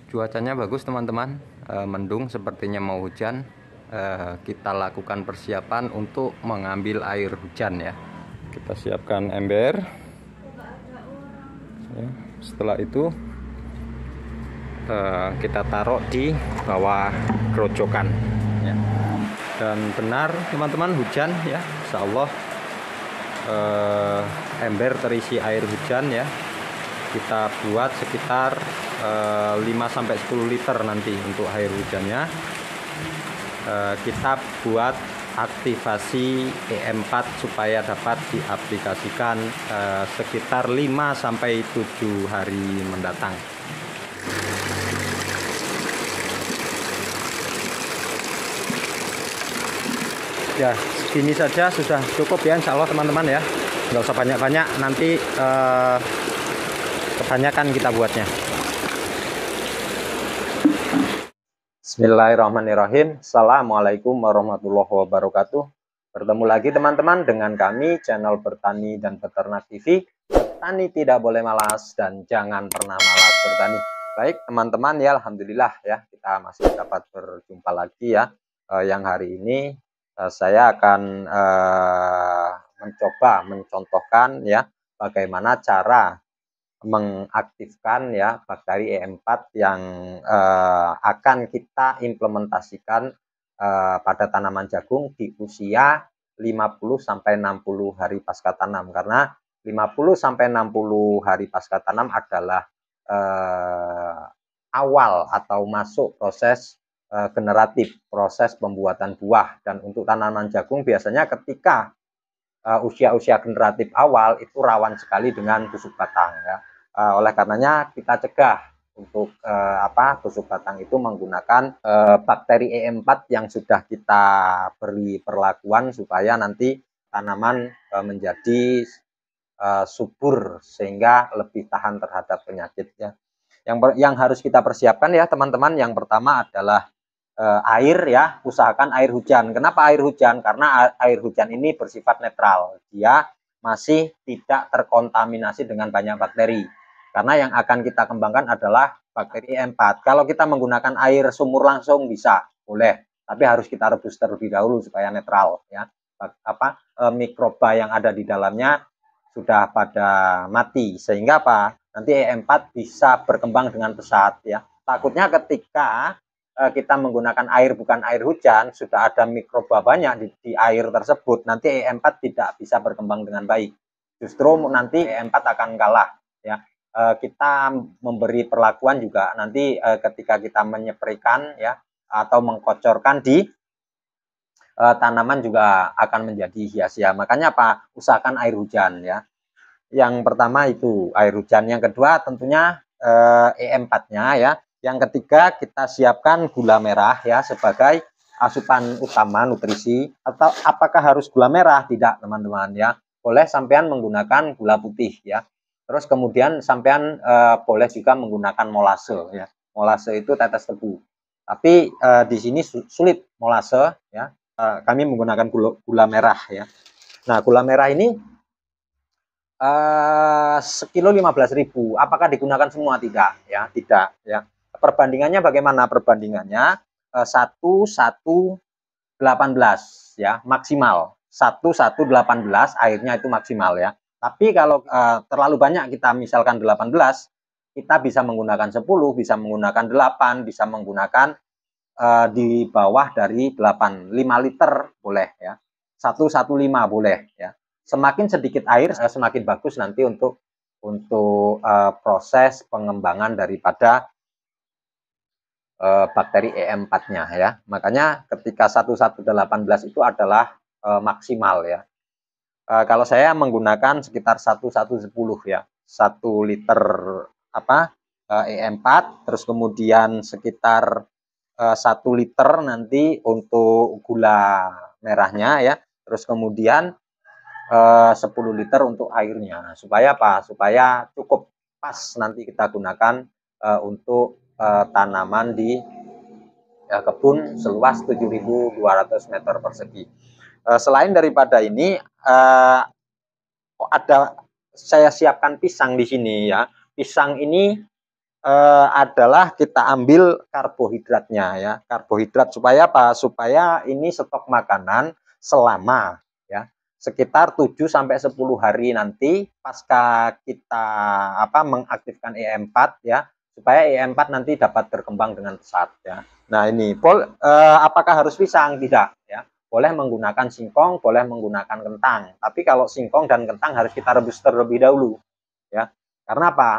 Cuacanya bagus teman-teman, mendung sepertinya mau hujan. Kita lakukan persiapan untuk mengambil air hujan ya. Kita siapkan ember ya. Setelah itu kita taruh di bawah kerojokan ya. Dan benar teman-teman, hujan ya, insya Allah ember terisi air hujan ya. Kita buat sekitar 5-10 liter nanti untuk air hujannya. Kita buat aktivasi EM4 supaya dapat diaplikasikan sekitar 5-7 hari mendatang. Ya, segini saja sudah cukup ya, insya Allah teman-teman ya. Nggak usah banyak-banyak, nanti kebanyakan kita buatnya. Bismillahirrahmanirrahim. Assalamualaikum warahmatullahi wabarakatuh. Bertemu lagi teman-teman dengan kami, channel Bertani dan Beternak TV. Bertani tidak boleh malas dan jangan pernah malas bertani. Baik teman-teman ya, alhamdulillah ya, kita masih dapat berjumpa lagi ya. Yang hari ini saya akan mencontohkan ya bagaimana cara mengaktifkan ya bakteri EM4 yang akan kita implementasikan pada tanaman jagung di usia 50-60 hari pasca tanam, karena 50-60 hari pasca tanam adalah awal atau masuk proses generatif, proses pembuatan buah. Dan untuk tanaman jagung biasanya ketika usia-usia generatif awal itu rawan sekali dengan busuk batang ya. Oleh karenanya kita cegah untuk busuk batang itu menggunakan bakteri EM4 yang sudah kita beri perlakuan supaya nanti tanaman menjadi subur sehingga lebih tahan terhadap penyakit ya. Yang harus kita persiapkan ya teman-teman, yang pertama adalah air ya, usahakan air hujan. Kenapa air hujan? Karena air hujan ini bersifat netral, dia masih tidak terkontaminasi dengan banyak bakteri. Karena yang akan kita kembangkan adalah bakteri E4. Kalau kita menggunakan air sumur langsung bisa, boleh, tapi harus kita rebus terlebih dahulu supaya netral ya. Mikroba yang ada di dalamnya sudah pada mati, sehingga nanti E4 bisa berkembang dengan pesat ya. Takutnya ketika kita menggunakan air bukan air hujan, sudah ada mikroba banyak di air tersebut, nanti EM4 tidak bisa berkembang dengan baik. Justru nanti EM4 akan kalah ya. Kita memberi perlakuan juga nanti ketika kita menyepraikan ya atau mengkocorkan di tanaman juga akan menjadi sia-sia. Makanya usahakan air hujan ya. Yang pertama itu air hujan, yang kedua tentunya EM4-nya ya. Yang ketiga, kita siapkan gula merah ya sebagai asupan utama nutrisi. Atau apakah harus gula merah? Tidak teman-teman ya. Boleh sampean menggunakan gula putih ya. Terus kemudian sampean boleh juga menggunakan molase ya. Molase itu tetes tebu. Tapi di sini sulit molase ya. Kami menggunakan gula merah ya. Nah, gula merah ini sekilo 15.000. Apakah digunakan semua? Tidak ya, tidak ya. Perbandingannya bagaimana? Perbandingannya 1:1:18 ya, maksimal 1:1:18 airnya itu maksimal ya. Tapi kalau terlalu banyak, kita misalkan 18, kita bisa menggunakan 10, bisa menggunakan 8, bisa menggunakan di bawah dari 8, 5 liter boleh ya, 1:1:5 boleh ya. Semakin sedikit air semakin bagus nanti untuk proses pengembangan daripada bakteri EM4-nya ya. Makanya ketika 1:1:18 itu adalah maksimal ya. Kalau saya menggunakan sekitar 1:1:10 ya. 1 liter EM4, terus kemudian sekitar 1 liter nanti untuk gula merahnya ya. Terus kemudian 10 liter untuk airnya. Supaya supaya cukup pas nanti kita gunakan untuk tanaman di kebun seluas 7.200 meter persegi. Selain daripada ini, saya siapkan pisang di sini ya. Pisang ini adalah kita ambil karbohidratnya ya. Karbohidrat supaya apa? Supaya ini stok makanan selama ya sekitar 7 sampai 10 hari nanti pasca kita mengaktifkan EM4 ya, supaya EM4 nanti dapat berkembang dengan pesat ya. Nah, ini apakah harus pisang? Tidak ya. Boleh menggunakan singkong, boleh menggunakan kentang. Tapi kalau singkong dan kentang harus kita rebus terlebih dahulu ya. Karena apa?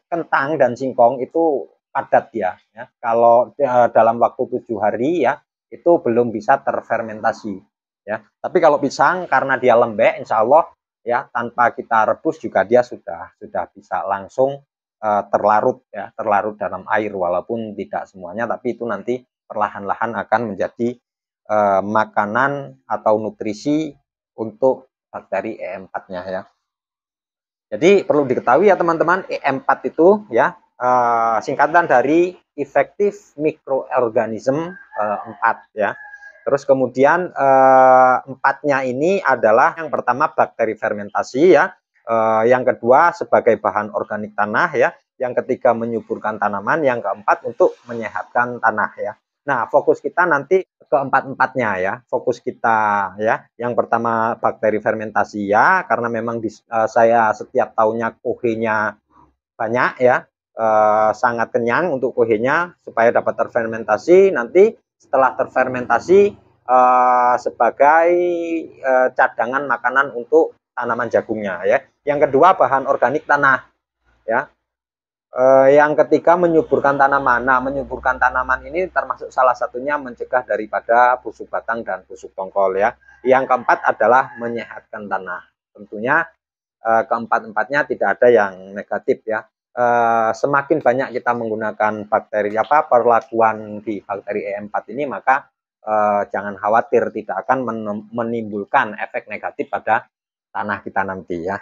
Kentang dan singkong itu padat ya. Kalau dalam waktu 7 hari ya itu belum bisa terfermentasi ya. Tapi kalau pisang karena dia lembek, insya Allah ya tanpa kita rebus juga dia sudah bisa langsung terlarut ya, terlarut dalam air walaupun tidak semuanya, tapi itu nanti perlahan-lahan akan menjadi makanan atau nutrisi untuk bakteri E4-nya ya. Jadi perlu diketahui ya teman-teman, E4 itu ya singkatan dari efektif mikroorganisme 4 ya. Terus kemudian empatnya ini adalah yang pertama bakteri fermentasi ya, yang kedua sebagai bahan organik tanah ya, yang ketiga menyuburkan tanaman, yang keempat untuk menyehatkan tanah ya. Nah, fokus kita nanti keempat-empatnya ya. Fokus kita ya. Yang pertama bakteri fermentasi ya, karena memang saya setiap tahunnya kohenya banyak ya. Sangat kenyang untuk kohenya supaya dapat terfermentasi. Nanti setelah terfermentasi sebagai cadangan makanan untuk tanaman jagungnya ya. Yang kedua bahan organik tanah ya. Yang ketiga menyuburkan tanaman. Nah, menyuburkan tanaman ini termasuk salah satunya mencegah daripada busuk batang dan busuk tongkol ya. Yang keempat adalah menyehatkan tanah. Tentunya keempat-empatnya tidak ada yang negatif ya. Semakin banyak kita menggunakan bakteri perlakuan di bakteri E4 ini, maka jangan khawatir tidak akan menimbulkan efek negatif pada tanah kita nanti ya.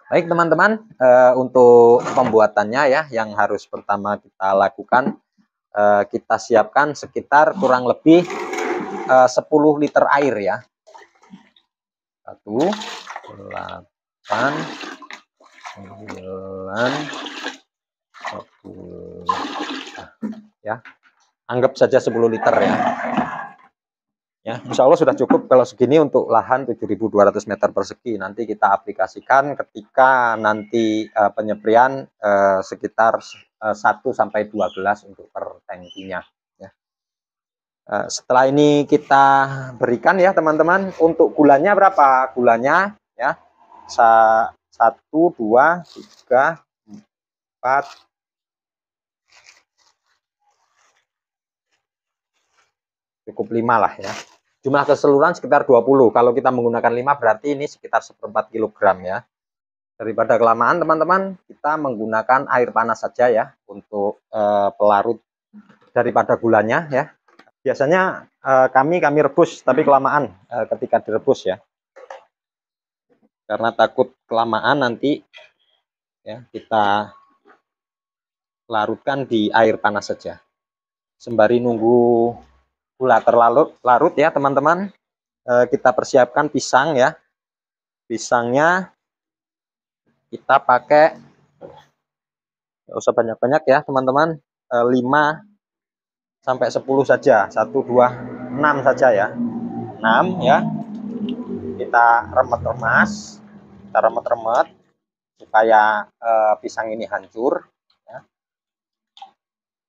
Baik teman-teman, untuk pembuatannya ya, yang harus pertama kita lakukan, kita siapkan sekitar kurang lebih 10 liter air ya. 1, 8, 9, 10. Ya, anggap saja 10 liter ya. Ya, insya Allah sudah cukup kalau segini untuk lahan 7.200 meter persegi. Nanti kita aplikasikan ketika nanti penyeprian sekitar 1 sampai 2 gelas untuk per tangkinya. Ya. Setelah ini kita berikan ya teman-teman. Untuk gulanya berapa? Gulanya ya 1, 2, 3, 4. Cukup 5 lah ya. Jumlah keseluruhan sekitar 20. Kalau kita menggunakan 5 berarti ini sekitar 1/4 kilogram ya. Daripada kelamaan teman-teman, kita menggunakan air panas saja ya untuk pelarut daripada gulanya ya. Biasanya kami rebus, tapi kelamaan ketika direbus ya. Karena takut kelamaan nanti ya kita larutkan di air panas saja. Sembari nunggu gula terlarut ya teman-teman, kita persiapkan pisang ya. Pisangnya kita pakai nggak usah banyak-banyak ya teman-teman, 5 sampai 10 saja, 1, 2, 6 saja ya, 6 ya. Kita remet-remet supaya pisang ini hancur ya.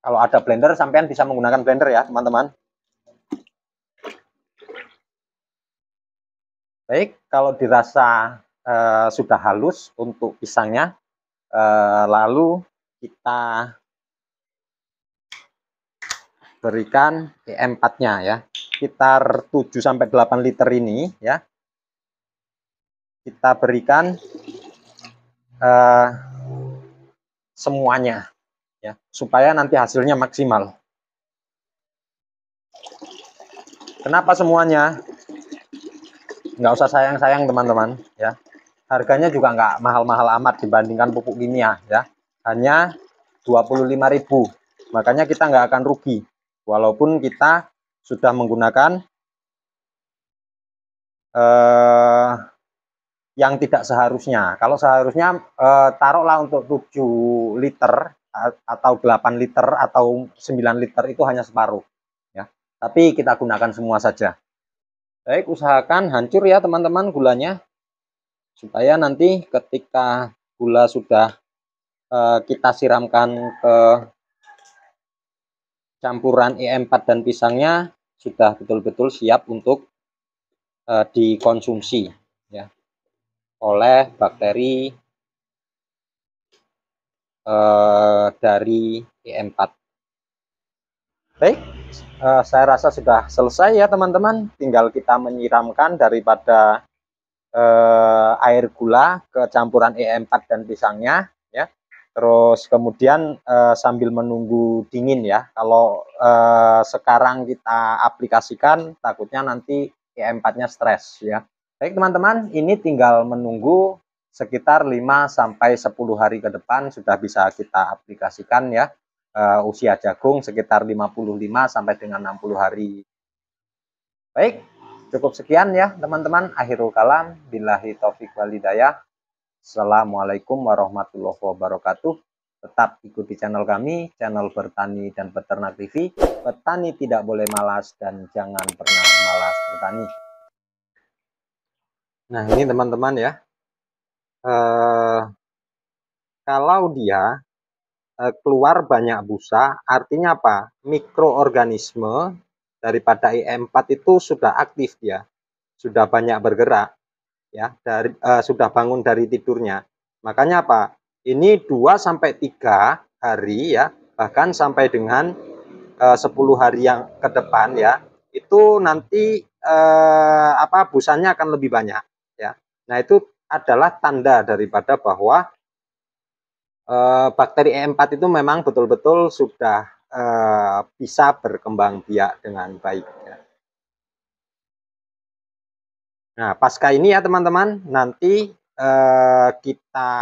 Kalau ada blender sampean bisa menggunakan blender ya teman-teman. Baik, kalau dirasa sudah halus untuk pisangnya, lalu kita berikan E4-nya ya, sekitar 7 sampai 8 liter ini ya. Kita berikan semuanya ya, supaya nanti hasilnya maksimal. Kenapa semuanya? Nggak usah sayang-sayang teman-teman ya. Harganya juga nggak mahal-mahal amat dibandingkan pupuk kimia ya. Hanya 25.000. Makanya kita nggak akan rugi walaupun kita sudah menggunakan yang tidak seharusnya. Kalau seharusnya taruhlah untuk 7 liter atau 8 liter atau 9 liter itu hanya separuh ya. Tapi kita gunakan semua saja. Baik, usahakan hancur ya teman-teman gulanya, supaya nanti ketika gula sudah kita siramkan ke campuran EM4 dan pisangnya, sudah betul-betul siap untuk dikonsumsi ya oleh bakteri dari EM4. Baik, saya rasa sudah selesai ya teman-teman, tinggal kita menyiramkan daripada air gula ke campuran EM4 dan pisangnya ya. Terus kemudian sambil menunggu dingin ya. Kalau sekarang kita aplikasikan, takutnya nanti EM4-nya stres ya. Baik teman-teman, ini tinggal menunggu sekitar 5-10 hari ke depan sudah bisa kita aplikasikan ya. Usia jagung sekitar 55 sampai dengan 60 hari. Baik, cukup sekian ya teman-teman. Akhirul kalam, billahi taufik walhidayah. Assalamualaikum warahmatullahi wabarakatuh. Tetap ikuti channel kami, channel Bertani dan Beternak TV. Petani tidak boleh malas dan jangan pernah malas bertani. Nah ini teman-teman ya, kalau dia keluar banyak busa, artinya apa? Mikroorganisme daripada EM4 itu sudah aktif dia, sudah banyak bergerak ya, sudah bangun dari tidurnya. Makanya apa? Ini 2-3 hari ya, bahkan sampai dengan 10 hari yang ke depan ya, itu nanti busanya akan lebih banyak ya. Nah, itu adalah tanda daripada bahwa bakteri E4 itu memang betul-betul sudah bisa berkembang biak dengan baik ya. Nah, pasca ini ya teman-teman, nanti kita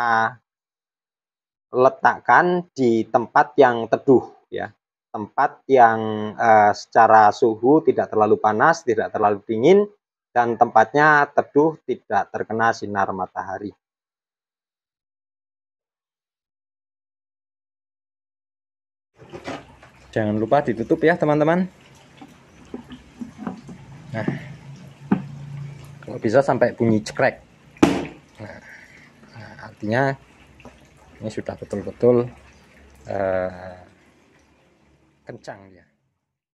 letakkan di tempat yang teduh ya, tempat yang secara suhu tidak terlalu panas, tidak terlalu dingin, dan tempatnya teduh, tidak terkena sinar matahari. Jangan lupa ditutup ya teman-teman. Nah, kalau bisa sampai bunyi cekrek. Nah, artinya ini sudah betul-betul kencang dia.